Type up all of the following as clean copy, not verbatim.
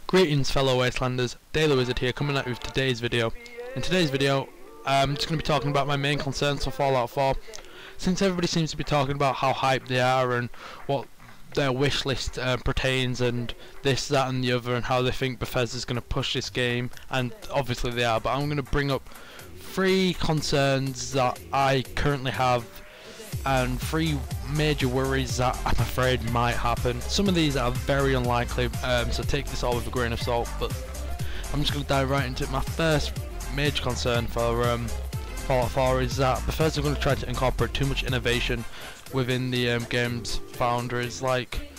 Greetings fellow wastelanders, Dailwizard here coming at you with today's video. In today's video I'm just going to be talking about my main concerns for Fallout 4. Since everybody seems to be talking about how hyped they are and what their wish list pertains and this, that and the other, and how they think Bethesda's going to push this game, and obviously they are, but I'm going to bring up 3 concerns that I currently have and 3 major worries that I'm afraid might happen. Some of these are very unlikely, so take this all with a grain of salt, but I'm just going to dive right into it. My first major concern for Fallout 4 is that Bethesda are going to try to incorporate too much innovation within the game's boundaries, like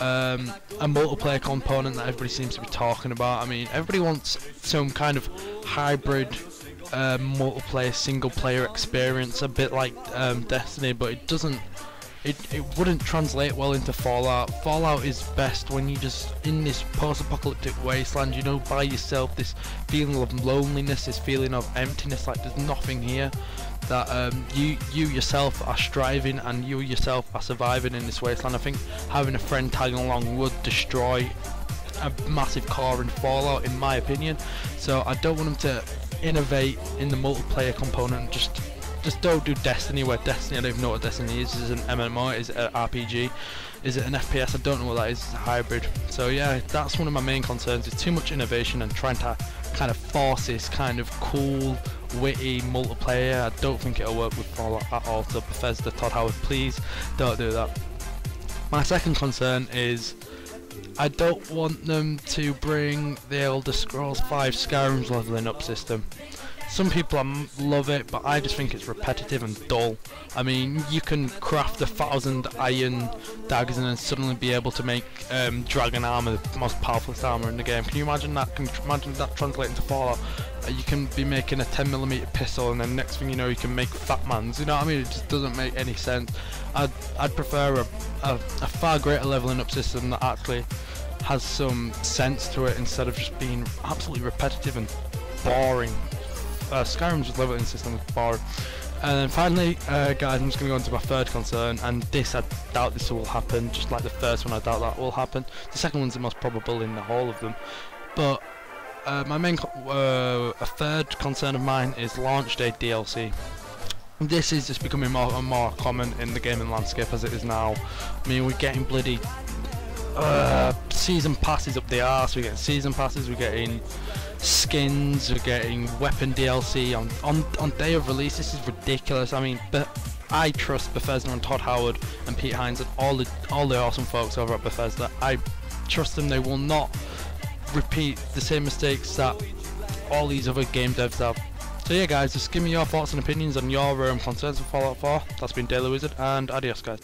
a multiplayer component that everybody seems to be talking about. I mean, everybody wants some kind of hybrid multiplayer single player experience, a bit like Destiny, but it doesn't, it wouldn't translate well into Fallout. Fallout is best when you just in this post-apocalyptic wasteland, you know, by yourself, this feeling of loneliness, this feeling of emptiness, like there's nothing here, that you yourself are striving and you yourself are surviving in this wasteland. I think having a friend tagging along would destroy a massive core in Fallout, in my opinion. So I don't want them to innovate in the multiplayer component. Just don't do Destiny, where Destiny, I don't even know what Destiny is. Is it an MMO? Is it an RPG? Is it an FPS? I don't know what that is. It's a hybrid. So yeah, that's one of my main concerns, is too much innovation and trying to kind of force this kind of cool, witty multiplayer. I don't think it'll work with Fallout at all. So Bethesda, Todd Howard, please don't do that. My second concern is I don't want them to bring the Elder Scrolls 5 Skyrim's leveling up system. Some people love it, but I just think it's repetitive and dull. I mean, you can craft 1,000 iron daggers and then suddenly be able to make dragon armor, the most powerful armor in the game. Can you imagine that? Can you imagine that translating to Fallout? You can be making a 10mm pistol, and then next thing you know, you can make Fat Mans. You know what I mean? It just doesn't make any sense. I'd prefer a far greater leveling up system that actually has some sense to it, instead of just being absolutely repetitive and boring. Skyrim's leveling system is boring. And then finally, guys, I'm just going to go on to my third concern, and this, I doubt this will happen, just like the first one I doubt that will happen. The second one's the most probable in the whole of them. But my main a third concern of mine is launch day DLC. This is just becoming more and more common in the gaming landscape as it is now. I mean, we're getting bloody season passes up the arse. We're getting season passes, we're getting skins, we're getting weapon DLC on day of release. This is ridiculous. I mean, but I trust Bethesda and Todd Howard and Pete Hines and all the awesome folks over at Bethesda. I trust them. They will not repeat the same mistakes that all these other game devs have. So yeah, guys, just give me your thoughts and opinions on your concerns with Fallout 4. That's been Dailwizard, and adios, guys.